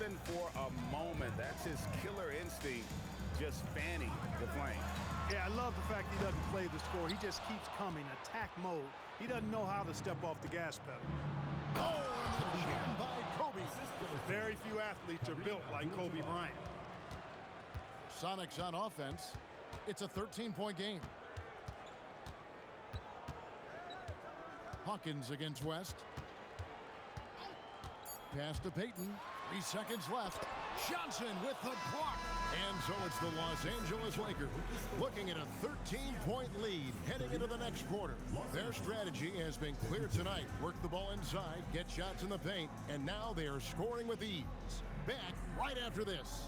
even for a moment. That's his killer instinct, just fanning the flame. Yeah, I love the fact he doesn't play the score. He just keeps coming, attack mode. He doesn't know how to step off the gas pedal. Oh, and the jam by Kobe. Very few athletes are built like Kobe Bryant. Sonics on offense. It's a 13-point game. Hawkins against West. Pass to Payton. 3 seconds left. Johnson with the block. And so it's the Los Angeles Lakers looking at a 13-point lead heading into the next quarter. Their strategy has been clear tonight. Work the ball inside, get shots in the paint, and now they are scoring with ease. Back right after this.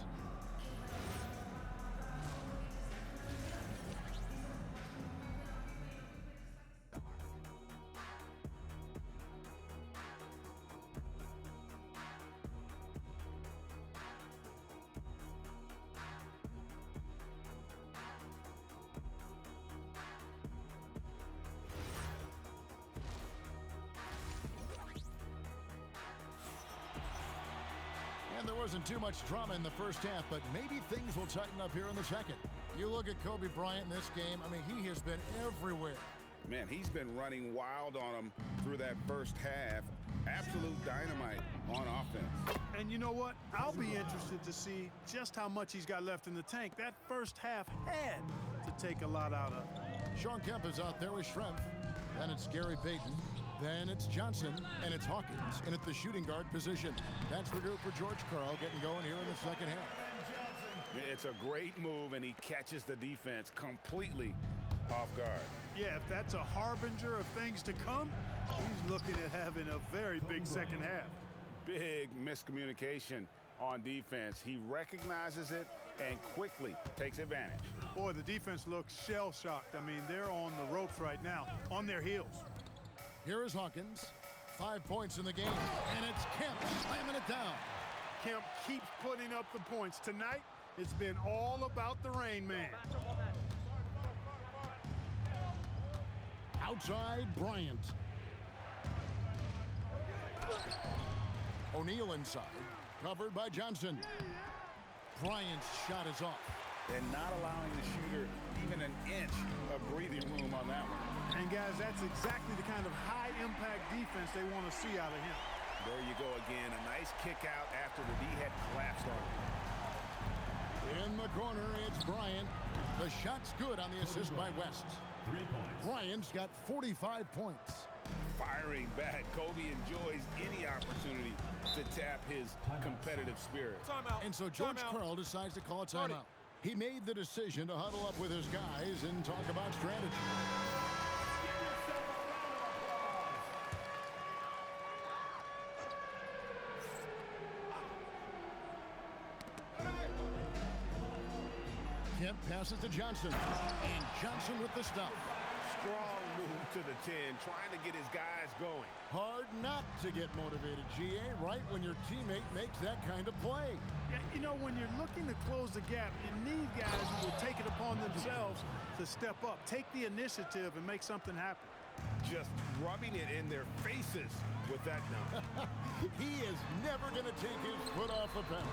And there wasn't too much drama in the first half, but maybe things will tighten up here in the second. You look at Kobe Bryant in this game, I mean, he has been everywhere. Man, he's been running wild on him through that first half. Absolute dynamite on offense. And you know what? I'll be interested to see just how much he's got left in the tank. That first half had to take a lot out of. Shawn Kemp is out there with Schrempf. Then it's Gary Payton. Then it's Johnson, and it's Hawkins in at the shooting guard position. That's the group for George Karl getting going here in the second half. It's a great move, and he catches the defense completely off guard. Yeah, if that's a harbinger of things to come, he's looking at having a very big second half. Big miscommunication on defense. He recognizes it and quickly takes advantage. Boy, the defense looks shell-shocked. I mean, they're on the ropes right now, on their heels. Here is Hawkins. 5 points in the game, and it's Kemp slamming it down. Kemp keeps putting up the points. Tonight, it's been all about the Rain Man. Outside, Bryant. O'Neal inside, covered by Johnson. Bryant's shot is off. And not allowing the shooter even an inch of breathing room on that one. And guys, that's exactly the kind of high-impact defense they want to see out of him. There you go again, a nice kick out after the D had collapsed on him. In the corner, it's Bryant. The shot's good on the assist by West. 3 points. Bryant's got 45 points. Firing back, Kobe enjoys any opportunity to tap his competitive spirit. Timeout. And so George Karl decides to call a timeout. He made the decision to huddle up with his guys and talk about strategy. Kemp passes to Johnson, and Johnson with the stop. Strong move to the 10, trying to get his guys going. Hard not to get motivated, GA, right when your teammate makes that kind of play. Yeah, you know, when you're looking to close the gap, you need guys who will take it upon themselves to step up, take the initiative, and make something happen. Just rubbing it in their faces with that number. He is never going to take his foot off the pedal.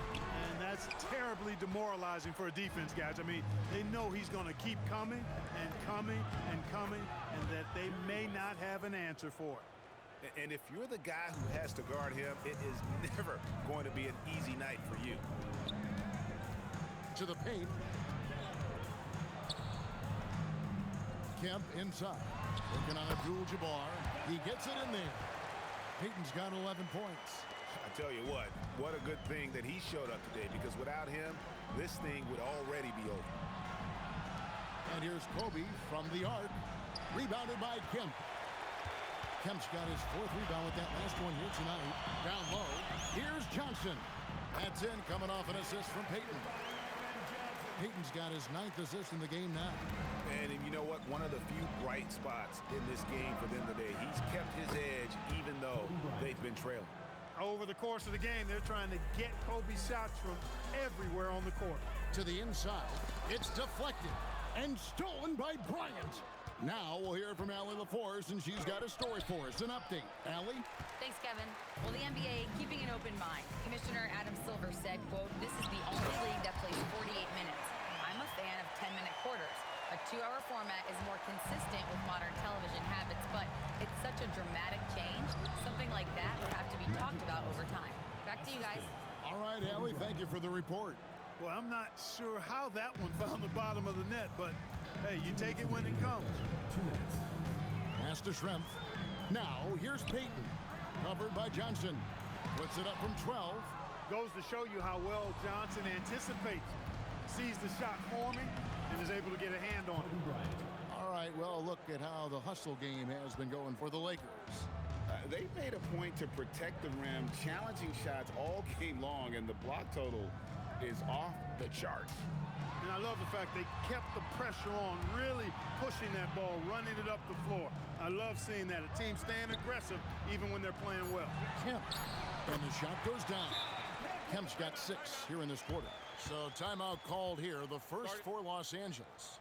And that's terribly demoralizing for a defense, guys. I mean, they know he's going to keep coming and coming and coming, and that they may not have an answer for it. And if you're the guy who has to guard him, it is never going to be an easy night for you. To the paint. Kemp inside. Working on Abdul-Jabbar. He gets it in there. Payton's got 11 points. I tell you what a good thing that he showed up today, because without him, this thing would already be over. And here's Kobe from the arc. Rebounded by Kemp. Kemp's got his 4th rebound with that last one here tonight. Down low. Here's Johnson. That's in, coming off an assist from Payton. Payton's got his 9th assist in the game now. And you know what? One of the few bright spots in this game for them today. He's kept his edge even though they've been trailing. Over the course of the game, they're trying to get Kobe's shots from everywhere on the court. To the inside. It's deflected and stolen by Bryant. Now we'll hear from Allie LaForce, and she's got a story for us. An update. Allie? Thanks, Kevin. Well, the NBA keeping an open mind. Commissioner Adam Silver thrower format is more consistent with modern television habits, but it's such a dramatic change. Something like that would have to be talked about over time. Back to you guys. All right, Allie, thank you for the report. Well, I'm not sure how that one found the bottom of the net, but hey, you take it when it comes. Pass to Schrempf. Now, here's Payton. Covered by Johnson. Puts it up from 12. Goes to show you how well Johnson anticipates, sees the shot forming, and is able to get a hand on it. All right, well, look at how the hustle game has been going for the Lakers. They made a point to protect the rim, challenging shots all game long, and the block total is off the charts. And I love the fact they kept the pressure on, really pushing that ball, running it up the floor. I love seeing that. A team staying aggressive even when they're playing well. Kemp, and the shot goes down. Kemp's got 6 here in this quarter. So timeout called here, the first for Los Angeles.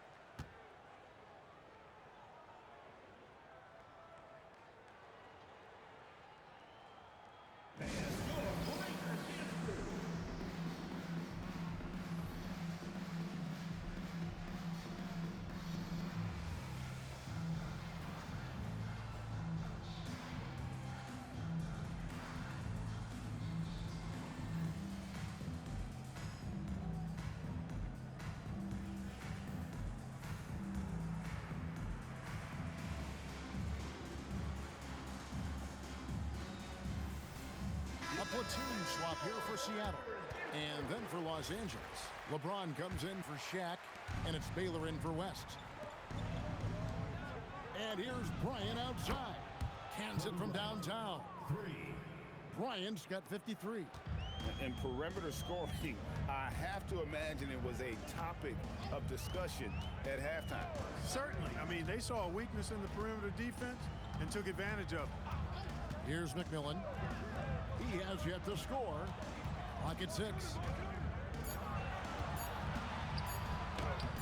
A platoon swap here for Seattle. And then for Los Angeles, LeBron comes in for Shaq, and it's Baylor in for West. And here's Bryant outside. Cans it from downtown. Bryant's got 53. And perimeter scoring, I have to imagine it was a topic of discussion at halftime. Certainly. I mean, they saw a weakness in the perimeter defense and took advantage of it. Here's McMillan. He has yet to score. Clock at 6.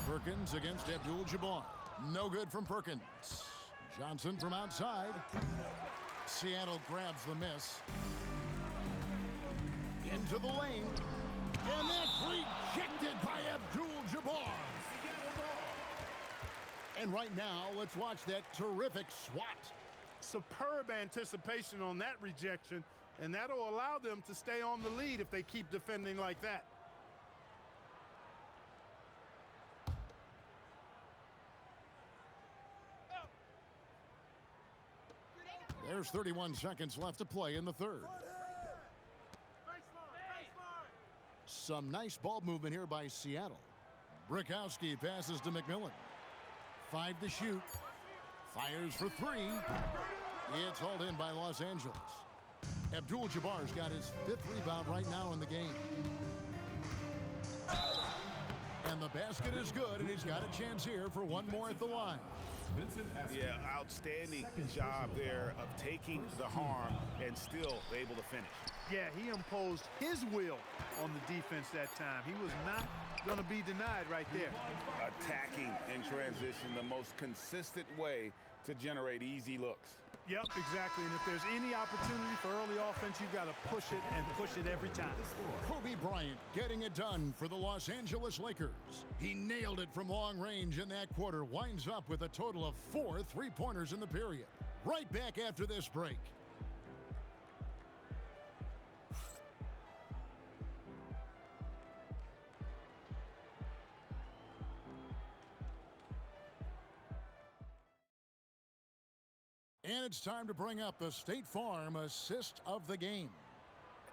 Perkins against Abdul-Jabbar. No good from Perkins. Johnson from outside. Seattle grabs the miss. Into the lane. And that's rejected by Abdul-Jabbar. And right now, let's watch that terrific swat. Superb anticipation on that rejection, and that'll allow them to stay on the lead if they keep defending like that. There's 31 seconds left to play in the third. Some nice ball movement here by Seattle. Brickowski passes to McMillan. 5 to shoot. Fires for 3. It's hauled in by Los Angeles. Abdul-Jabbar's got his 5th rebound right now in the game. And the basket is good, and he's got a chance here for one more at the line. Yeah, outstanding job there of taking the harm and still able to finish. Yeah, he imposed his will on the defense that time. He was not going to be denied right there. Attacking in transition, the most consistent way to generate easy looks. Yep, exactly. And if there's any opportunity for early offense, you've got to push it and push it every time. Kobe Bryant getting it done for the Los Angeles Lakers. He nailed it from long range in that quarter. Winds up with a total of 4 3-pointers in the period. Right back after this break. And it's time to bring up the State Farm assist of the game.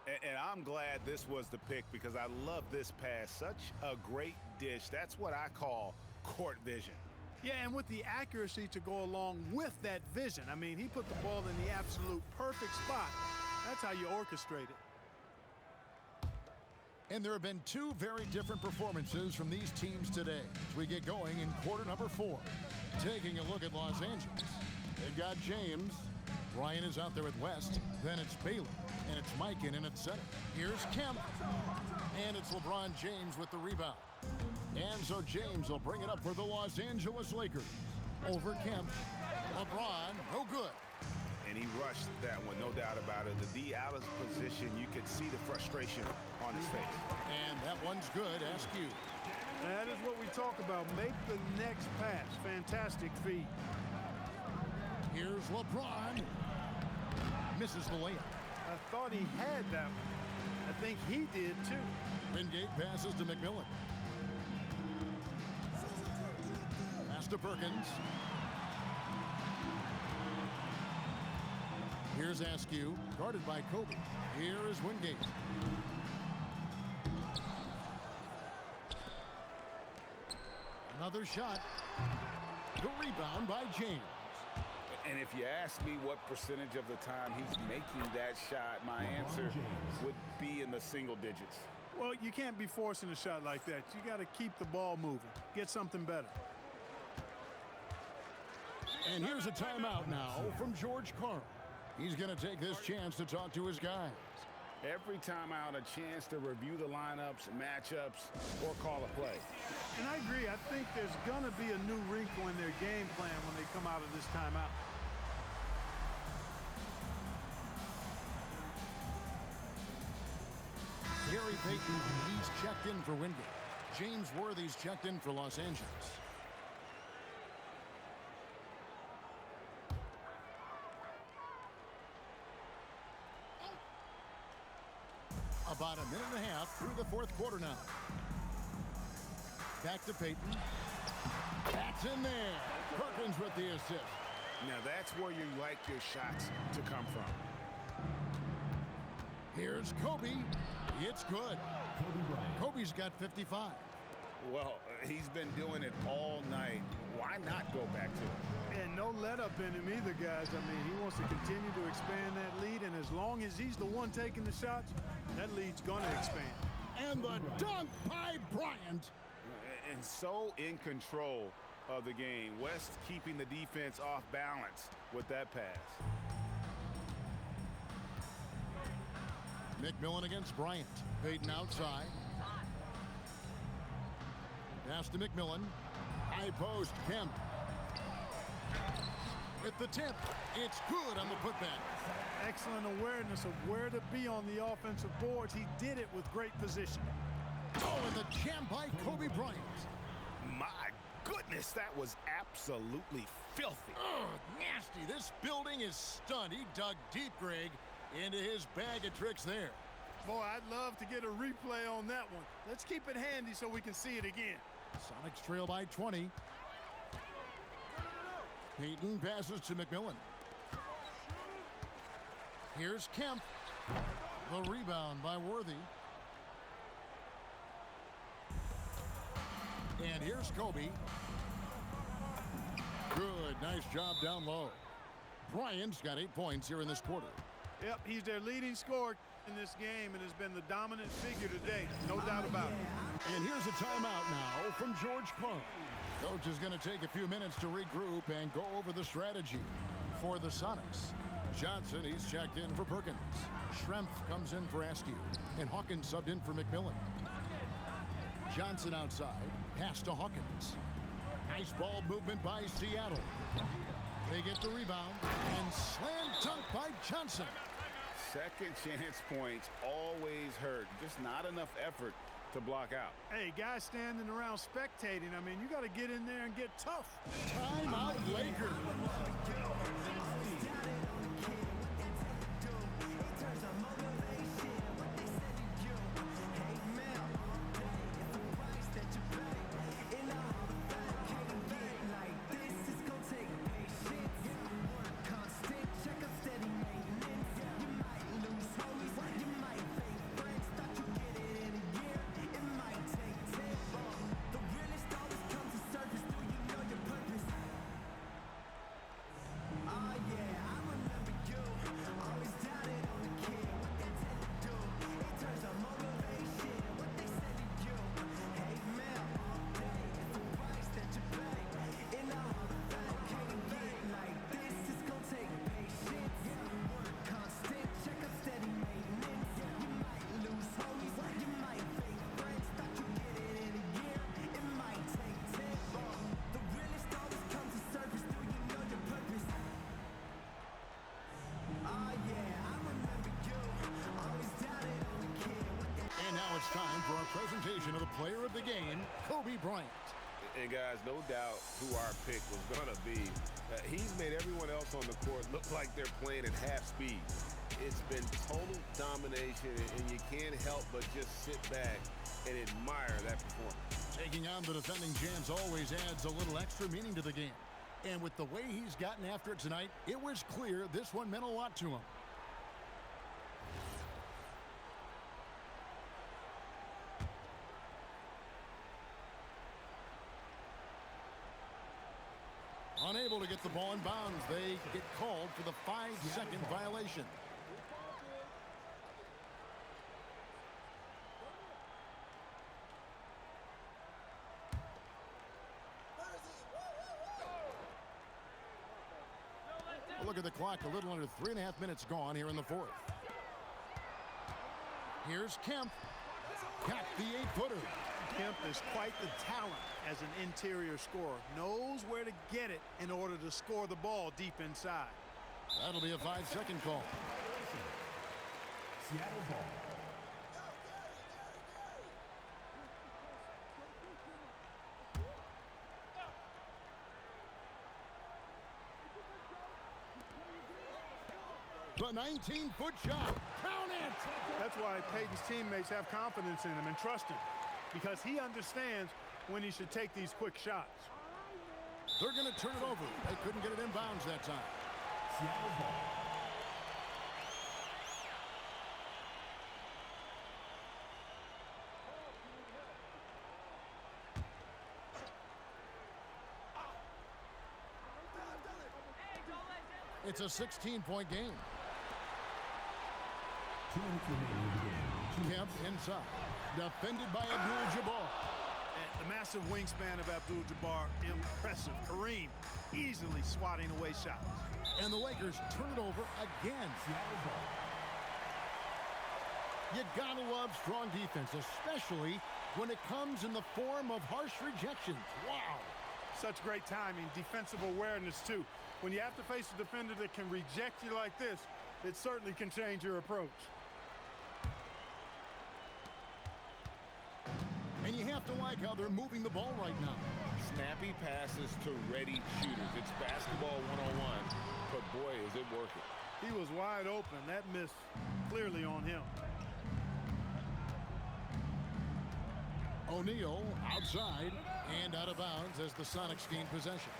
And I'm glad this was the pick because I love this pass. Such a great dish. That's what I call court vision. Yeah, and with the accuracy to go along with that vision. I mean, he put the ball in the absolute perfect spot. That's how you orchestrate it. And there have been 2 very different performances from these teams today as we get going in quarter number 4. Taking a look at Los Angeles. They've got James. Ryan is out there with West. Then it's Baylor. And it's Mikan in at center. Here's Kemp. And it's LeBron James with the rebound. And so James will bring it up for the Los Angeles Lakers. Over Kemp. LeBron, no good. And he rushed that one, no doubt about it. The D out of position, you could see the frustration on his face. And that one's good, Askew. That is what we talk about. Make the next pass. Fantastic feed. Here's LeBron. Misses the layup. I thought he had that one. I think he did too. Wingate passes to McMillan. Pass to Perkins. Here's Askew, guarded by Kobe. Here is Wingate. Another shot. The rebound by James. And if you ask me what percentage of the time he's making that shot, my answer would be in the single digits. Well, you can't be forcing a shot like that. You got to keep the ball moving. Get something better. And here's a timeout now from George Karl. He's going to take this chance to talk to his guys. Every timeout, a chance to review the lineups, matchups, or call a play. And I agree. I think there's going to be a new wrinkle in their game plan when they come out of this timeout. Gary Payton, he's checked in for Wingate. James Worthy's checked in for Los Angeles. About a minute and a half through the fourth quarter now. Back to Payton. That's in there. Perkins with the assist. Now that's where you like your shots to come from. Here's Kobe. It's good. Kobe's got 55. Well, he's been doing it all night. Why not go back to it? And no let up in him either, guys. I mean, he wants to continue to expand that lead, and as long as he's the one taking the shots, that lead's going to expand. And the dunk by Bryant. And so in control of the game. West keeping the defense off balance with that pass. McMillan against Bryant. Payton outside. Pass to McMillan. High post, Kemp. With the tip, it's good on the putback. Excellent awareness of where to be on the offensive boards. He did it with great position. Oh, and the jam by Kobe Bryant. My goodness, that was absolutely filthy. Oh, nasty. This building is stunned. He dug deep, Greg, into his bag of tricks there. Boy, I'd love to get a replay on that one. Let's keep it handy so we can see it again. Sonics trail by 20. Payton passes to McMillan. Here's Kemp. The rebound by Worthy. And here's Kobe. Good, nice job down low. Bryant's got 8 points here in this quarter. Yep, he's their leading scorer in this game and has been the dominant figure today. No doubt about it. And here's a timeout now from George Karl. Coach is going to take a few minutes to regroup and go over the strategy for the Sonics. Johnson, he's checked in for Perkins. Schrempf comes in for Askew. And Hawkins subbed in for McMillan. Johnson outside. Pass to Hawkins. Nice ball movement by Seattle. They get the rebound. And slam dunk by Johnson. Second chance points always hurt. Just not enough effort to block out. Hey, guys standing around spectating, I mean, you got to get in there and get tough. Timeout Lakers. it's time for our presentation of the player of the game, Kobe Bryant. And guys, no doubt who our pick was going to be. He's made everyone else on the court look like they're playing at half speed. It's been total domination, and you can't help but just sit back and admire that performance. Taking on the defending champs always adds a little extra meaning to the game. And with the way he's gotten after it tonight, it was clear this one meant a lot to him. Unable to get the ball in bounds, they get called for the 5-second violation. Look at the clock, a little under 3.5 minutes gone here in the fourth. Here's Kemp. Got the 8-footer. Kemp is quite the talent as an interior scorer. Knows where to get it in order to score the ball deep inside. That'll be a 5-second call. Seattle ball. The 19-foot shot. Count it! That's why Peyton's teammates have confidence in him and trust him, because he understands when he should take these quick shots. They're going to turn it over. They couldn't get it in bounds that time. Seattle ball. It's a 16-point game. 2 minutes remaining in the game. Kemp inside. Defended by Abdul-Jabbar. And the massive wingspan of Abdul-Jabbar, impressive. Kareem easily swatting away shots. And the Lakers turn it over again. Seattle ball. You gotta love strong defense, especially when it comes in the form of harsh rejections. Wow. Such great timing, defensive awareness too. When you have to face a defender that can reject you like this, it certainly can change your approach. And you have to like how they're moving the ball right now. Snappy passes to ready shooters. It's basketball 101, but boy, is it working. He was wide open. That miss clearly on him. O'Neal outside and out of bounds as the Sonics gain possession.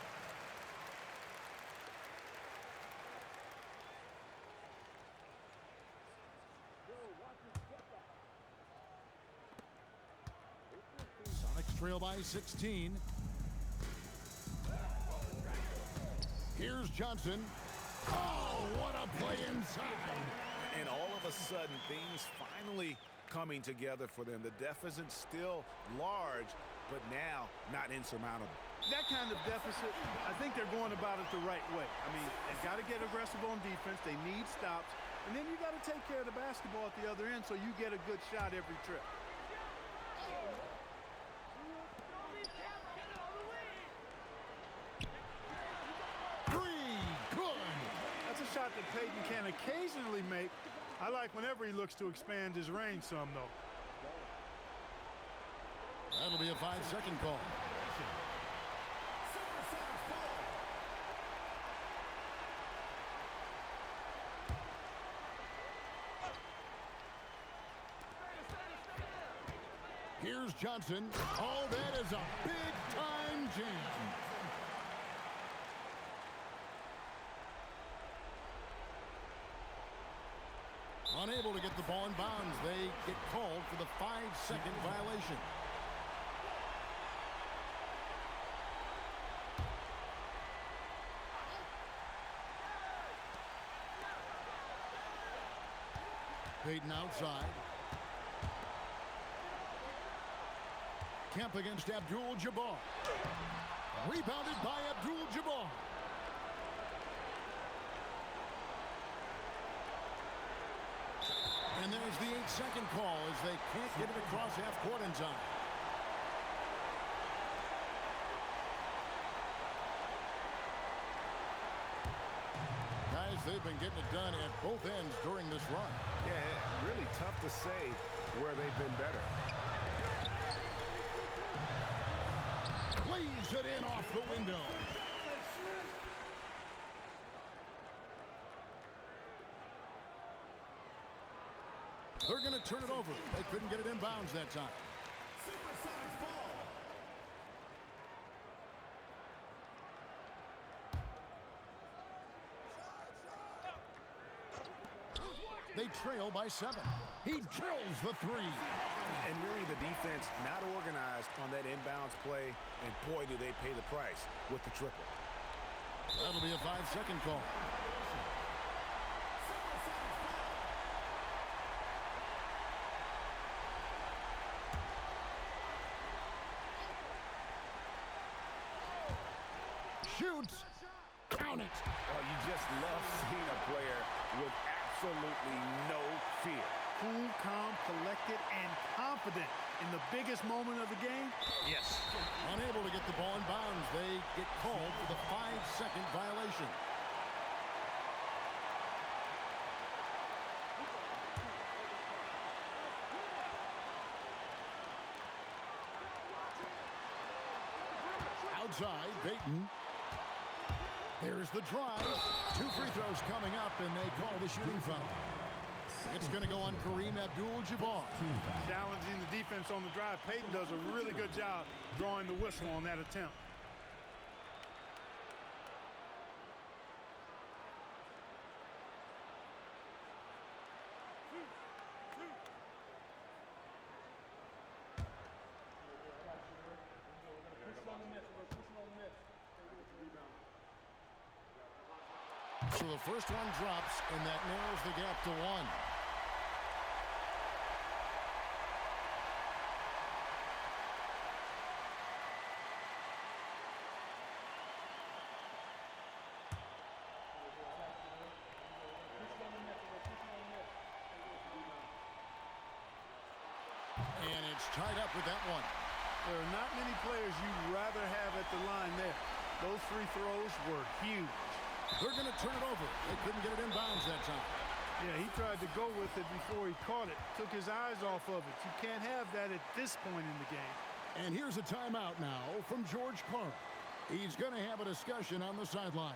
Sonics trail by 16. Here's Johnson. Oh, what a play inside. And all of a sudden, things finally coming together for them. The deficit's still large, but now not insurmountable. That kind of deficit, I think they're going about it the right way. I mean, they've got to get aggressive on defense. They need stops. And then you got to take care of the basketball at the other end so you get a good shot every trip. Three, good. That's a shot that Peyton can occasionally make. I like whenever he looks to expand his range some, though. That'll be a 5-second call. Here's Johnson. Oh, that is a big-time jam. Unable to get the ball in bounds. They get called for the 5-second violation. Peyton outside. Kemp against Abdul-Jabbar. Rebounded by Abdul-Jabbar. And there's the 8-second call as they can't get it across half court in time. Guys, they've been getting it done at both ends during this run. Yeah, really tough to say where they've been better. Leaves it in off the window. They're going to turn it over. They couldn't get it inbounds that time. They trail by 7. He drills the 3. And really the defense not organized on that inbounds play, and boy, do they pay the price with the triple. That'll be a 5-second call. Shoots. Count it. Oh, you just love seeing a player with absolutely no fear. Cool, calm, collected, and confident in the biggest moment of the game. Yes. Unable to get the ball in bounds. They get called for the 5-second violation. Outside, Payton. There's the drive. 2 free throws coming up, and they call the shooting foul. It's going to go on Kareem Abdul-Jabbar. Challenging the defense on the drive. Payton does a really good job drawing the whistle on that attempt. So the first one drops, and that narrows the gap to 1. And it's tied up with that one. There are not many players you'd rather have at the line there. Those free throws were huge. They're going to turn it over. They couldn't get it in bounds that time. Yeah, he tried to go with it before he caught it. Took his eyes off of it. You can't have that at this point in the game. And here's a timeout now from George Karl. He's going to have a discussion on the sideline.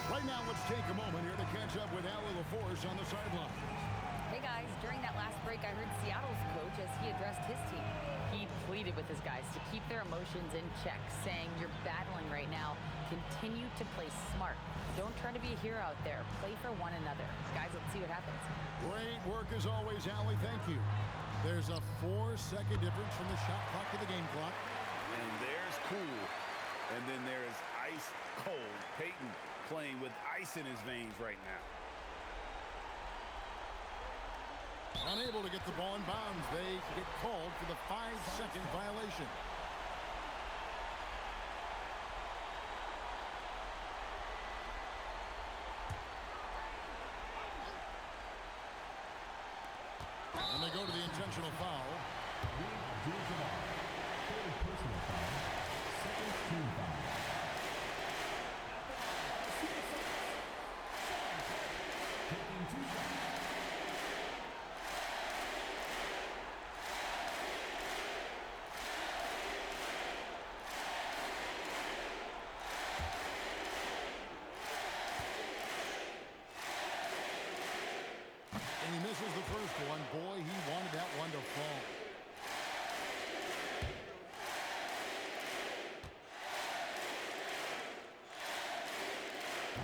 Right now, let's take a moment here to catch up with Allie LaForce on the sideline. Hey guys, during that last break, I heard Seattle's coach as he addressed his team. He pleaded with his guys to keep their emotions in check, saying, "You're battling right now. Continue to play smart. Don't try to be a hero out there. Play for one another." Guys, let's see what happens. Great work as always, Allie. Thank you. There's a 4-second difference from the shot clock to the game clock. And there's cool. And then there is ice cold. Payton playing with ice in his veins right now. Unable to get the ball in bounds. They get called for the 5-second violation. And they go to the intentional foul. Personal foul. Second team foul. Taking 2 fouls.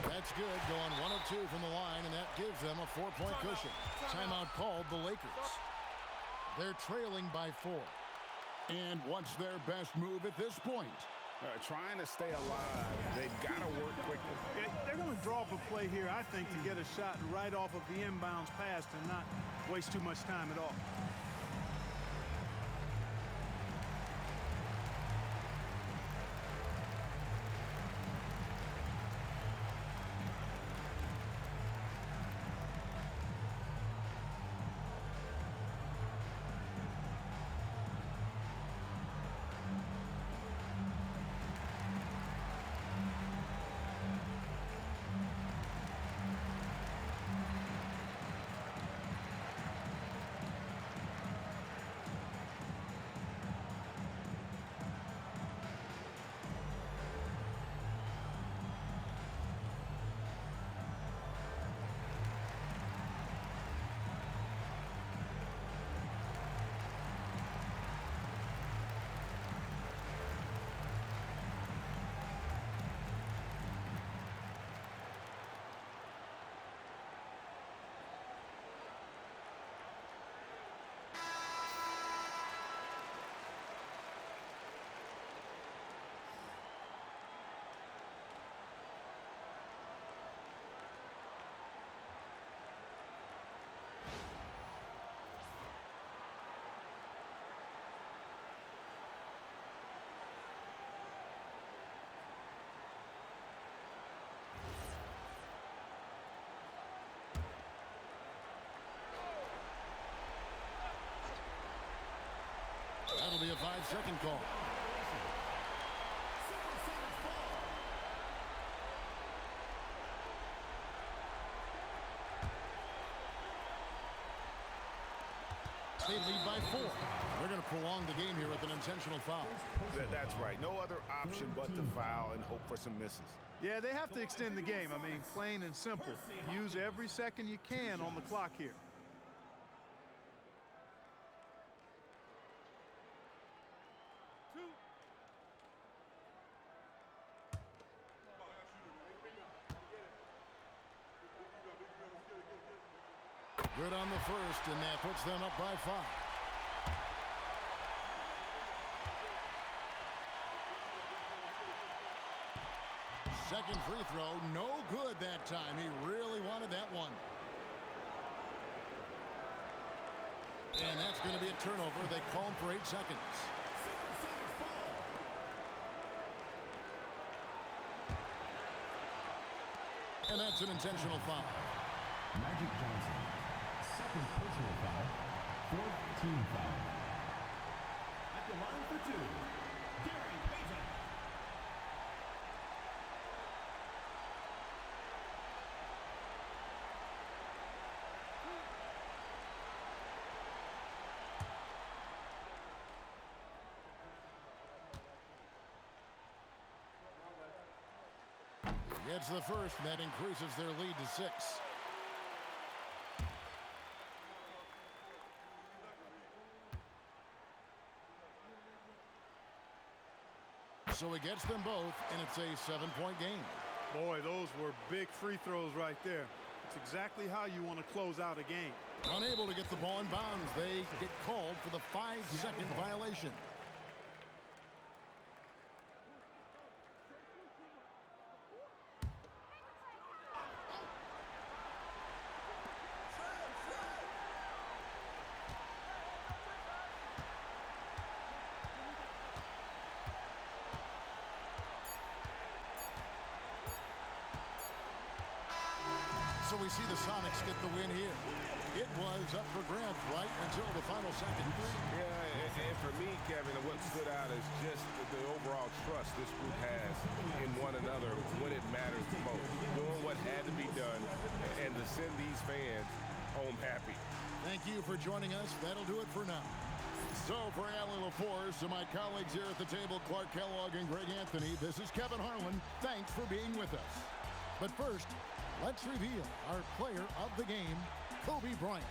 That's good, going 1 of 2 from the line, and that gives them a 4-point cushion. Timeout called the Lakers. They're trailing by 4. And what's their best move at this point? Trying to stay alive. They've got to work quickly. They're going to draw up a play here, I think, to get a shot right off of the inbounds pass and not waste too much time at all. That'll be a 5-second call. They lead by 4. They're going to prolong the game here with an intentional foul. That's right. No other option but to foul and hope for some misses. Yeah, they have to extend the game. I mean, plain and simple. Use every second you can on the clock here. Good on the first, and that puts them up by 5. Second free throw, no good that time. He really wanted that one. And that's going to be a turnover. They call him for 8 seconds. And that's an intentional foul. Magic Johnson. Second personal foul. 4th team foul. At the line for 2, Gary Payton. Gets the first, and that increases their lead to 6. So he gets them both, and it's a 7-point game. Boy, those were big free throws right there. It's exactly how you want to close out a game. Unable to get the ball in bounds, they get called for the 5-second violation. So we see the Sonics get the win here. It was up for grabs right until the final seconds. Yeah, and for me, Kevin, what stood out is just the overall trust this group has in one another when it matters the most. Doing what had to be done and to send these fans home happy. Thank you for joining us. That'll do it for now. So for Allie LaForce and my colleagues here at the table, Clark Kellogg and Greg Anthony, this is Kevin Harlan. Thanks for being with us. But first, let's reveal our player of the game, Kobe Bryant.